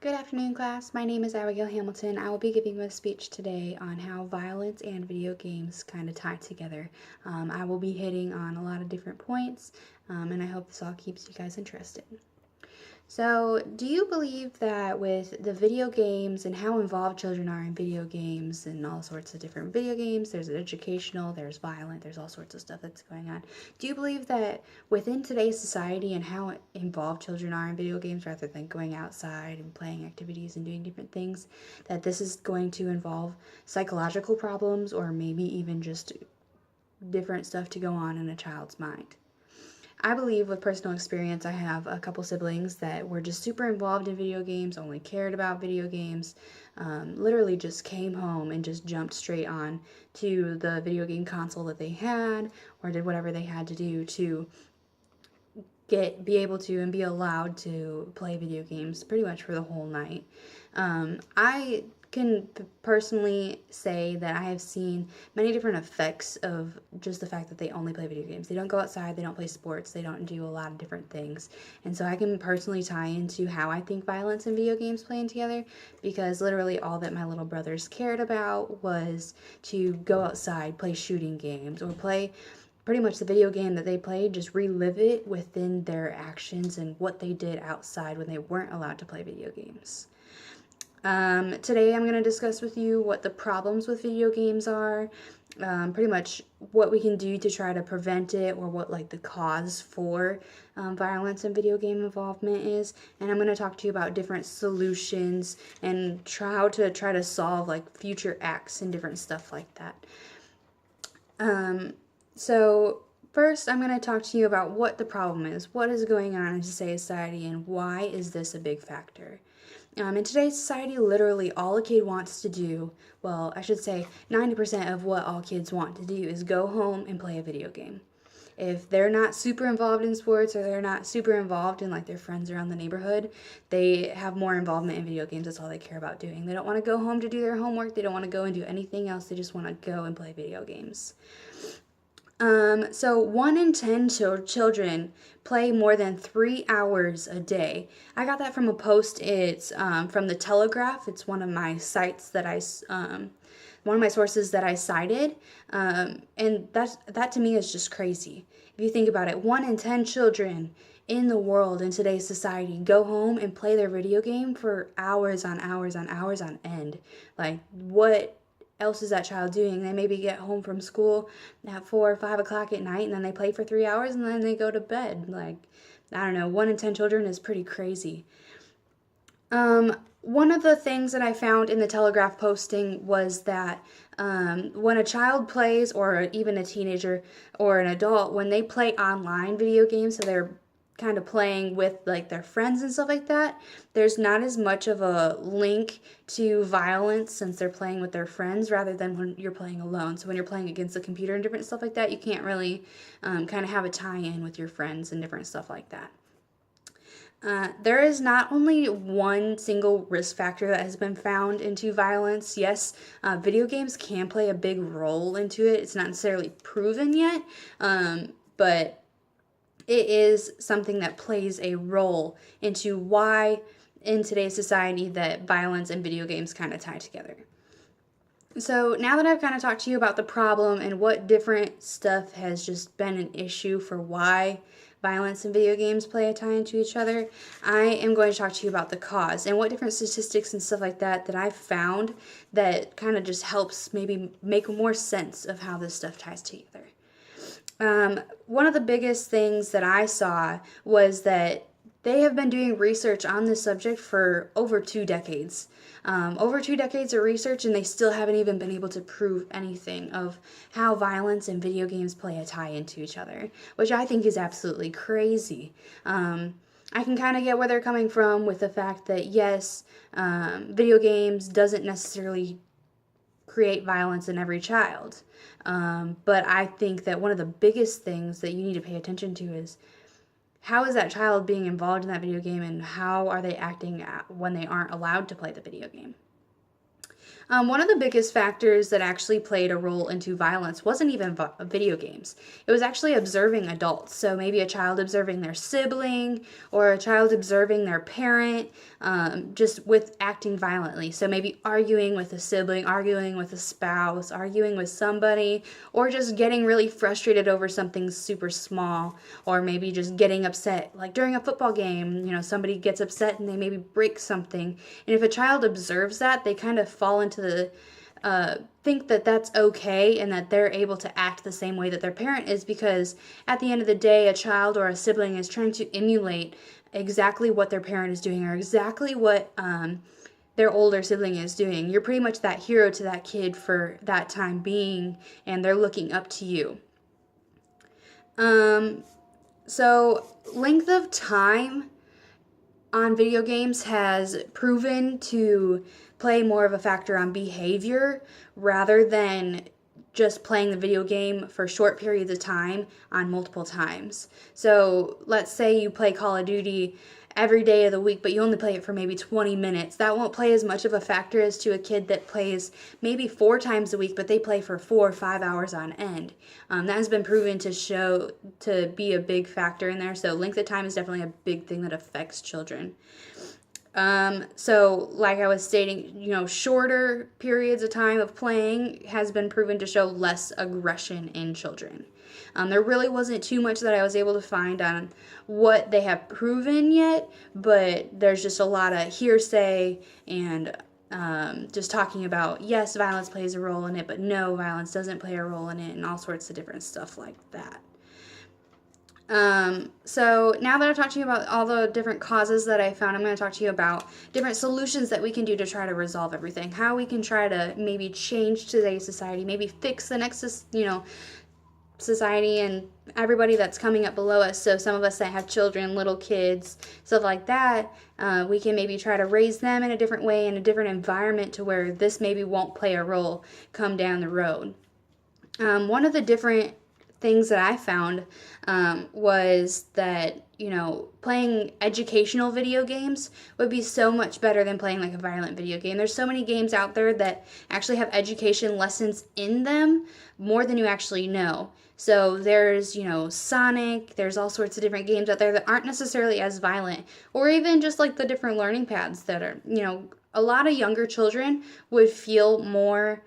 Good afternoon, class. My name is Abigail Hamilton. I will be giving you a speech today on how violence and video games kind of tie together. I will be hitting on a lot of different points, and I hope this all keeps you guys interested. So, do you believe that with the video games and how involved children are in video games and all sorts of different video games, there's educational, there's violent, there's all sorts of stuff that's going on. Do you believe that within today's society and how involved children are in video games rather than going outside and playing activities and doing different things, that this is going to involve psychological problems or maybe even just different stuff to go on in a child's mind? I believe with personal experience, I have a couple siblings that were just super involved in video games, only cared about video games, literally just came home and just jumped straight on to the video game console that they had or did whatever they had to do to be able to and be allowed to play video games pretty much for the whole night. I can personally say that I have seen many different effects of just the fact that they only play video games. They don't go outside, they don't play sports, they don't do a lot of different things. And so I can personally tie into how I think violence and video games playing together, because literally all that my little brothers cared about was to go outside, play shooting games, or play pretty much the video game that they played, just relive it within their actions and what they did outside when they weren't allowed to play video games. Today I'm going to discuss with you what the problems with video games are, pretty much what we can do to try to prevent it, or what like the cause for violence and video game involvement is. And I'm going to talk to you about different solutions and how to try to solve like future acts and different stuff like that. So first I'm going to talk to you about what the problem is, what is going on in today's society, and why is this a big factor. In today's society, literally all a kid wants to do, well, I should say 90% of what all kids want to do is go home and play a video game. If they're not super involved in sports, or they're not super involved in like their friends around the neighborhood, they have more involvement in video games. That's all they care about doing. They don't want to go home to do their homework. They don't want to go and do anything else. They just want to go and play video games. So 1 in 10 children play more than 3 hours a day. I got that from a post. It's from the Telegraph. It's one of my sites that one of my sources that I cited, and that to me is just crazy. If you think about it, 1 in 10 children in the world in today's society go home and play their video game for hours on hours on hours on end. Like, what else is that child doing? They maybe get home from school at 4 or 5 o'clock at night, and then they play for 3 hours, and then they go to bed. Like, I don't know, 1 in 10 children is pretty crazy. One of the things that I found in the Telegraph posting was that when a child plays, or even a teenager or an adult, when they play online video games, so they're kind of playing with like their friends and stuff like that, there's not as much of a link to violence since they're playing with their friends rather than when you're playing alone. So when you're playing against the computer and different stuff like that, you can't really kind of have a tie-in with your friends and different stuff like that. There is not only one single risk factor that has been found into violence. Yes, video games can play a big role into it. It's not necessarily proven yet, but it is something that plays a role into why in today's society that violence and video games kind of tie together. So now that I've kind of talked to you about the problem and what different stuff has just been an issue for why violence and video games play a tie into each other, I am going to talk to you about the cause and what different statistics and stuff like that I've found that kind of just helps maybe make more sense of how this stuff ties together. One of the biggest things that I saw was that they have been doing research on this subject for over 2 decades. Over 2 decades of research, and they still haven't even been able to prove anything of how violence and video games play a tie into each other, which I think is absolutely crazy. I can kind of get where they're coming from with the fact that, yes, video games doesn't necessarily create violence in every child. But I think that one of the biggest things that you need to pay attention to is how is that child being involved in that video game, and how are they acting when they aren't allowed to play the video game. One of the biggest factors that actually played a role into violence wasn't even video games. It was actually observing adults. So maybe a child observing their sibling or a child observing their parent, just with acting violently. So maybe arguing with a sibling, arguing with a spouse, arguing with somebody, or just getting really frustrated over something super small, or maybe just getting upset. Like during a football game, somebody gets upset and they maybe break something. And if a child observes that, they kind of fall into think that that's okay and that they're able to act the same way that their parent is, because at the end of the day, a child or a sibling is trying to emulate exactly what their parent is doing or exactly what their older sibling is doing. You're pretty much that hero to that kid for that time being, and they're looking up to you. So length of time on video games has proven to play more of a factor on behavior rather than just playing the video game for short periods of time on multiple times. So let's say you play Call of Duty every day of the week, but you only play it for maybe 20 minutes. That won't play as much of a factor as to a kid that plays maybe 4 times a week, but they play for 4 or 5 hours on end. That has been proven to be a big factor in there. So length of time is definitely a big thing that affects children. So like I was stating, shorter periods of time of playing has been proven to show less aggression in children. There really wasn't too much that I was able to find on what they have proven yet, but there's just a lot of hearsay and just talking about, yes, violence plays a role in it, but no, violence doesn't play a role in it, and all sorts of different stuff like that. So now that I've talked to you about all the different causes that I found, I'm going to talk to you about different solutions that we can do to try to resolve everything. How we can try to maybe change today's society, maybe fix the next, society and everybody that's coming up below us. So some of us that have children, little kids, stuff like that, we can maybe try to raise them in a different way, in a different environment, to where this maybe won't play a role come down the road. One of the different things that I found was that, playing educational video games would be so much better than playing like a violent video game. There's so many games out there that actually have education lessons in them, more than you actually know. So there's, Sonic, there's all sorts of different games out there that aren't necessarily as violent, or even just like the different learning pads that are, a lot of younger children would feel more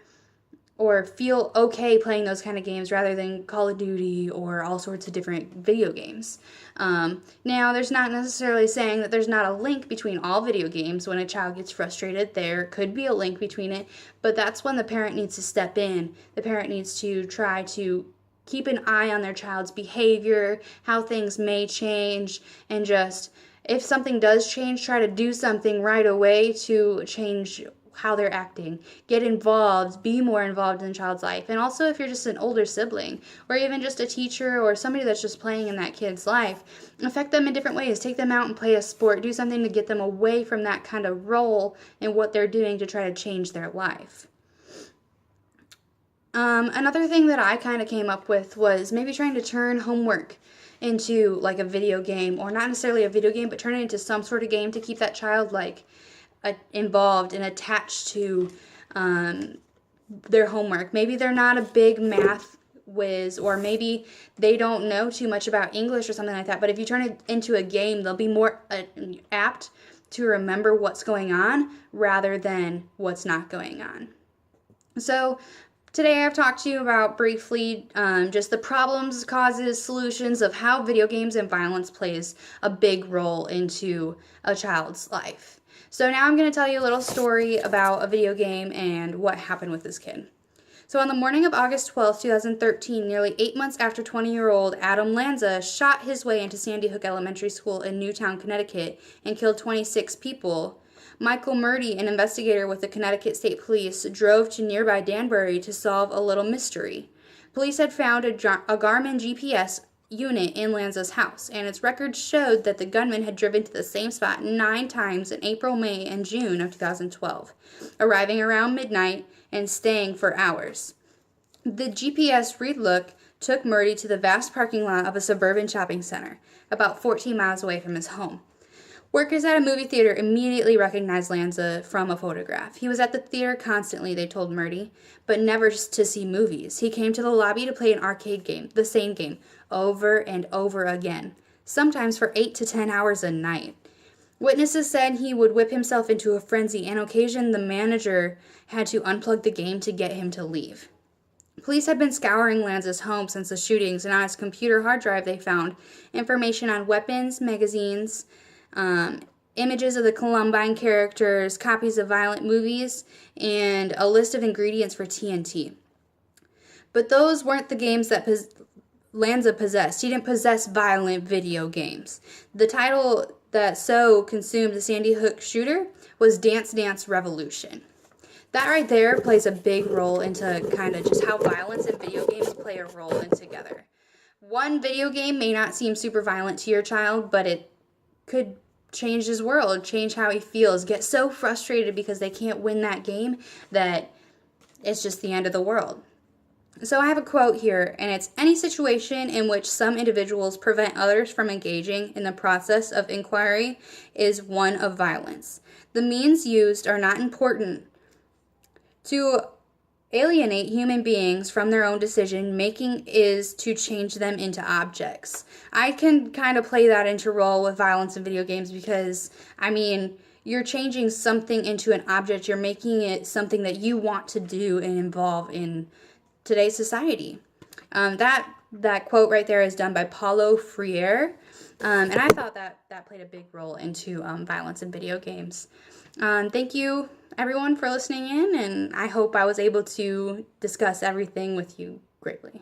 or feel okay playing those kind of games rather than Call of Duty or all sorts of different video games. Now, there's not necessarily saying that there's not a link between all video games. When a child gets frustrated, there could be a link between it, but that's when the parent needs to step in. The parent needs to try to keep an eye on their child's behavior, how things may change, and just, if something does change, try to do something right away to change how they're acting. Get involved, be more involved in the child's life. And also, if you're just an older sibling or even just a teacher or somebody that's just playing in that kid's life, affect them in different ways. Take them out and play a sport. Do something to get them away from that kind of role in what they're doing to try to change their life. Another thing that I kind of came up with was maybe trying to turn homework into like a video game, or not necessarily a video game, but turn it into some sort of game to keep that child involved and attached to their homework. Maybe they're not a big math whiz, or maybe they don't know too much about English or something like that, but if you turn it into a game, they'll be more apt to remember what's going on rather than what's not going on. So today I've talked to you about briefly just the problems, causes, solutions of how video games and violence plays a big role into a child's life. So now I'm going to tell you a little story about a video game and what happened with this kid. So on the morning of August 12, 2013, nearly 8 months after 20-year-old Adam Lanza shot his way into Sandy Hook Elementary School in Newtown, Connecticut, and killed 26 people, Michael Murdy, an investigator with the Connecticut State Police, drove to nearby Danbury to solve a little mystery. Police had found a Garmin GPS unit in Lanza's house, and its records showed that the gunman had driven to the same spot 9 times in April, May, and June of 2012, arriving around midnight and staying for hours. The GPS relook took Murdy to the vast parking lot of a suburban shopping center, about 14 miles away from his home. Workers at a movie theater immediately recognized Lanza from a photograph. He was at the theater constantly, they told Murdy, but never just to see movies. He came to the lobby to play an arcade game, the same game, over and over again, sometimes for 8 to 10 hours a night. Witnesses said he would whip himself into a frenzy, and on occasion the manager had to unplug the game to get him to leave. Police had been scouring Lanza's home since the shootings, and on his computer hard drive they found information on weapons, magazines, images of the Columbine characters, copies of violent movies, and a list of ingredients for TNT. But those weren't the games that Lanza possessed. He didn't possess violent video games. The title that so consumed the Sandy Hook shooter was Dance Dance Revolution. That right there plays a big role into kind of just how violence and video games play a role in together. One video game may not seem super violent to your child, but it could change his world, change how he feels, get so frustrated because they can't win that game that it's just the end of the world. So I have a quote here, and it's, "Any situation in which some individuals prevent others from engaging in the process of inquiry is one of violence. The means used are not important. To alienate human beings from their own decision making is to change them into objects." I can kind of play that into role with violence in video games because, I mean, you're changing something into an object. You're making it something that you want to do and involve in today's society. That quote right there is done by Paulo Freire, and I thought that played a big role into violence in video games. Thank you, everyone, for listening in, and I hope I was able to discuss everything with you greatly.